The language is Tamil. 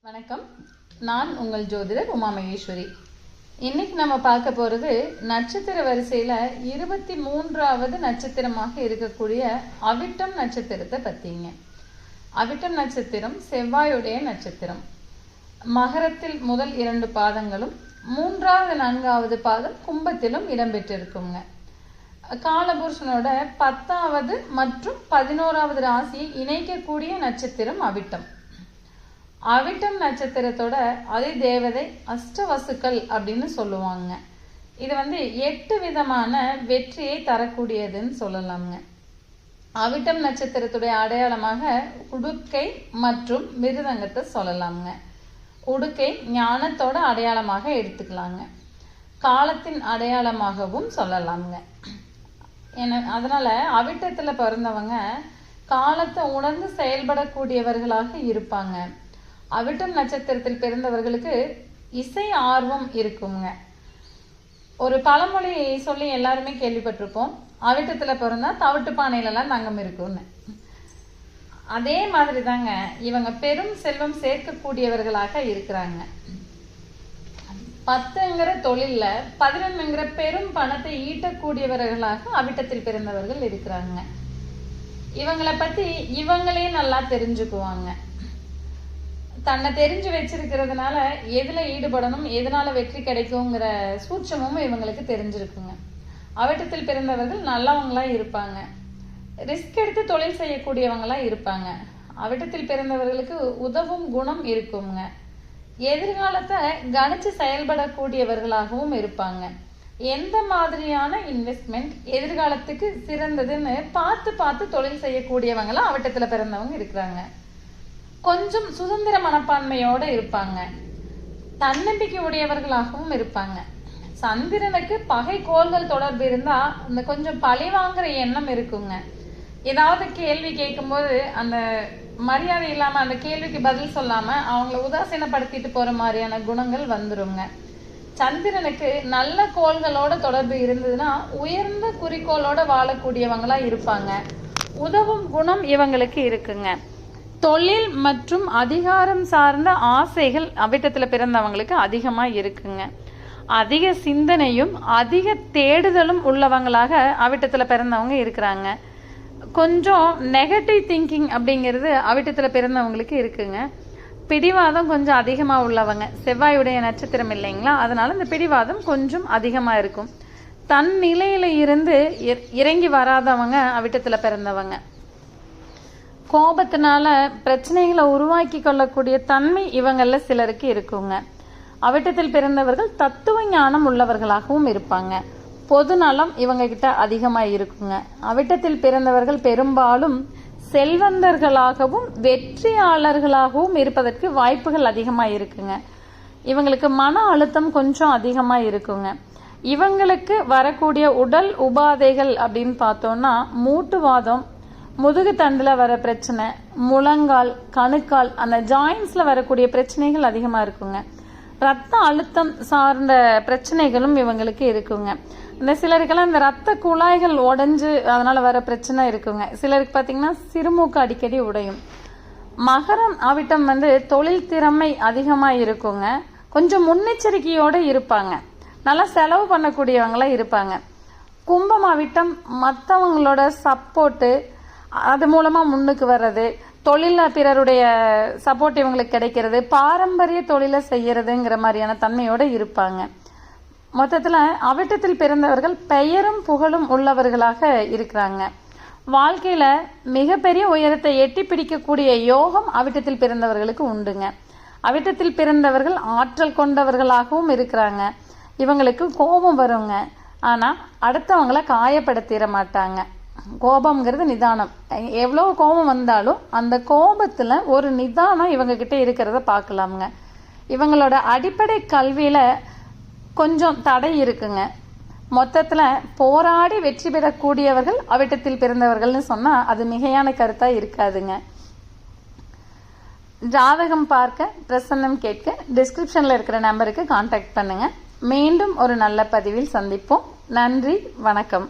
வணக்கம். நான் உங்கள் ஜோதிடர் உமா மகேஸ்வரி. இன்னைக்கு நம்ம பார்க்க போறது நட்சத்திர வரிசையில 23வது நட்சத்திரமாக இருக்கக்கூடிய அவிட்டம் நட்சத்திரத்தை பத்திங்க. அவிட்டம் நட்சத்திரம் செவ்வாயுடைய நட்சத்திரம். மகரத்தில் முதல் 2 பாதங்களும் 3வது 4வது பாதம் கும்பத்திலும் இடம்பெற்றிருக்குங்க. காலபுருஷனோட 10வது மற்றும் 11வது ராசியை இணைக்கக்கூடிய நட்சத்திரம் அவிட்டம். அவிட்டம் நட்சத்திரத்தோட அதி தேவதை அஷ்டவசுக்கள் அப்படின்னு சொல்லுவாங்க. இது 8 விதமான வெற்றியை தரக்கூடியதுன்னு சொல்லலாங்க. அவிட்டம் நட்சத்திரத்துடைய அடையாளமாக உடுக்கை மற்றும் மிருதங்கத்தை சொல்லலாங்க. உடுக்கை ஞானத்தோட அடையாளமாக எடுத்துக்கலாங்க. காலத்தின் அடையாளமாகவும் சொல்லலாங்க. அதனால அவிட்டத்துல பிறந்தவங்க காலத்தை உணர்ந்து செயல்படக்கூடியவர்களாக இருப்பாங்க. அவிட்டம் நட்சத்திரத்தில் பிறந்தவர்களுக்கு இசை ஆர்வம் இருக்குங்க. ஒரு பழமொழி சொல்லி எல்லாருமே கேள்விப்பட்டிருப்போம், அவிட்டத்துல பிறந்தா தவிட்டு பானையிலலாம் தங்கம் இருக்கும்னு. அதே மாதிரி தாங்க இவங்க பெரும் செல்வம் சேர்க்கக்கூடியவர்களாக இருக்கிறாங்க. 10ங்கிற தொழில்ல 11ங்கிற பெரும் பணத்தை ஈட்டக்கூடியவர்களாக அவிட்டத்தில் பிறந்தவர்கள் இருக்கிறாங்க. இவங்களை பத்தி இவங்களே நல்லா தெரிஞ்சுக்குவாங்க. தன்னை தெரிஞ்சு வச்சிருக்கிறதுனால எதுல ஈடுபடணும், எதனால வெற்றி கிடைக்குங்கிற சூட்சமும் இவங்களுக்கு தெரிஞ்சிருக்குங்க. அவிட்டத்தில் பிறந்தவர்கள் நல்லவங்களா இருப்பாங்க. ரிஸ்க் எடுத்து தொழில் செய்யக்கூடியவங்களா இருப்பாங்க. அவிட்டத்தில் பிறந்தவர்களுக்கு உதவும் குணம் இருக்குங்க. எதிர்காலத்தை கணிச்சு செயல்படக்கூடியவர்களாகவும் இருப்பாங்க. எந்த மாதிரியான இன்வெஸ்ட்மெண்ட் எதிர்காலத்துக்கு சிறந்ததுன்னு பார்த்து பார்த்து தொழில் செய்யக்கூடியவங்களா அவிட்டத்துல பிறந்தவங்க இருக்கிறாங்க. கொஞ்சம் சுதந்திர மனப்பான்மையோட இருப்பாங்க. தன்னம்பிக்கை உடையவர்களாகவும் இருப்பாங்க. சந்திரனுக்கு பகை கோள்கள் தொடர்பு இருந்தா அந்த கொஞ்சம் பழி வாங்குற எண்ணம் இருக்குங்க. ஏதாவது கேள்வி கேட்கும்போது அந்த மரியாதை இல்லாம அந்த கேள்விக்கு பதில் சொல்லாம அவங்கள உதாசீனப்படுத்திட்டு போற மாதிரியான குணங்கள் வந்துருங்க. சந்திரனுக்கு நல்ல கோள்களோட தொடர்பு இருந்ததுன்னா உயர்ந்த குறிக்கோளோட வாழக்கூடியவங்களா இருப்பாங்க. உதவும் குணம் இவங்களுக்கு இருக்குங்க. தொழில் மற்றும் அதிகாரம் சார்ந்த ஆசைகள் அவிட்டத்துல பிறந்தவங்களுக்கு அதிகமா இருக்குங்க. அதிக சிந்தனையும் அதிக தேடுதலும் உள்ளவங்களாக அவிட்டத்துல பிறந்தவங்க இருக்கிறாங்க. கொஞ்சம் நெகட்டிவ் திங்கிங் அப்படிங்கிறது அவிட்டத்துல பிறந்தவங்களுக்கு இருக்குங்க. பிடிவாதம் கொஞ்சம் அதிகமா உள்ளவங்க. செவ்வாயுடைய நட்சத்திரம் இல்லைங்களா, அதனால இந்த பிடிவாதம் கொஞ்சம் அதிகமா இருக்கும். தன் நிலையில இருந்து இறங்கி வராதவங்க அவிட்டத்துல பிறந்தவங்க. கோபத்தினால பிரச்சனைகளை உருவாக்கி கொள்ளக்கூடிய தன்மை இவங்கள சிலருக்கு இருக்குங்க. அவிட்டத்தில் பிறந்தவர்கள் தத்துவ ஞானம் உள்ளவர்களாகவும் இருப்பாங்க. பொது நலம் இவங்க கிட்ட அதிகமா இருக்குங்க. அவிட்டத்தில் பிறந்தவர்கள் பெரும்பாலும் செல்வந்தர்களாகவும் வெற்றியாளர்களாகவும் இருப்பதற்கு வாய்ப்புகள் அதிகமா இருக்குங்க. இவங்களுக்கு மன அழுத்தம் கொஞ்சம் அதிகமா இருக்குங்க. இவங்களுக்கு வரக்கூடிய உடல் உபாதைகள் அப்படின்னு பார்த்தோம்னா மூட்டுவாதம், முதுகு தண்டுல வர பிரச்சனை, முழங்கால், கணுக்கால், அந்த ஜாயின்ஸ்ல வரக்கூடிய பிரச்சனைகள் அதிகமா இருக்குங்க. ரத்த அழுத்தம் சார்ந்த பிரச்சனைகளும் இவங்களுக்கு இருக்குங்க. இந்த சிலருக்கெல்லாம் இந்த ரத்த குழாய்கள் உடைஞ்சு அதனால வர பிரச்சனை இருக்குங்க. சிலருக்கு பாத்தீங்கன்னா சிறுமூக்கு அடிக்கடி உடையும். மகரம் அவிட்டம் தொழில் திறமை அதிகமா இருக்குங்க. கொஞ்சம் முன்னெச்சரிக்கையோட இருப்பாங்க. நல்லா செலவு பண்ணக்கூடியவங்களா இருப்பாங்க. கும்பம் அவிட்டம் மற்றவங்களோட சப்போர்ட்டு, அது மூலமா முன்னுக்கு வர்றது, தொழில பிறருடைய சப்போர்ட் இவங்களுக்கு கிடைக்கிறது, பாரம்பரிய தொழிலை செய்யறதுங்கிற மாதிரியான தன்மையோட இருப்பாங்க. மொத்தத்துல அவிட்டத்தில் பிறந்தவர்கள் பெயரும் புகழும் உள்ளவர்களாக இருக்கிறாங்க. வாழ்க்கையில மிகப்பெரிய உயரத்தை எட்டி பிடிக்கக்கூடிய யோகம் அவிட்டத்தில் பிறந்தவர்களுக்கு உண்டுங்க. அவிட்டத்தில் பிறந்தவர்கள் ஆற்றல் கொண்டவர்களாகவும் இருக்கிறாங்க. இவங்களுக்கு கோபம் வருங்க. ஆனா அடுத்தவங்களை காயப்படுத்திட மாட்டாங்க. கோபம்ங்கிறது நிதானம். எவ்வளவு கோபம் வந்தாலும் அந்த கோபத்துல ஒரு நிதானம் இவங்க கிட்ட இருக்கிறத பார்க்கலாமுங்க. இவங்களோட அடிப்படை கல்வியில கொஞ்சம் தடை இருக்குங்க. மொத்தத்துல போராடி வெற்றி பெறக்கூடியவர்கள் அவிட்டத்தில் பிறந்தவர்கள்னு சொன்னா அது மிகையான கருத்தா இருக்காதுங்க. ஜாதகம் பார்க்க, பிரசன்னம் கேட்க டிஸ்கிரிப்ஷன்ல இருக்கிற நம்பருக்கு கான்டாக்ட் பண்ணுங்க. மீண்டும் ஒரு நல்ல பதிவில் சந்திப்போம். நன்றி, வணக்கம்.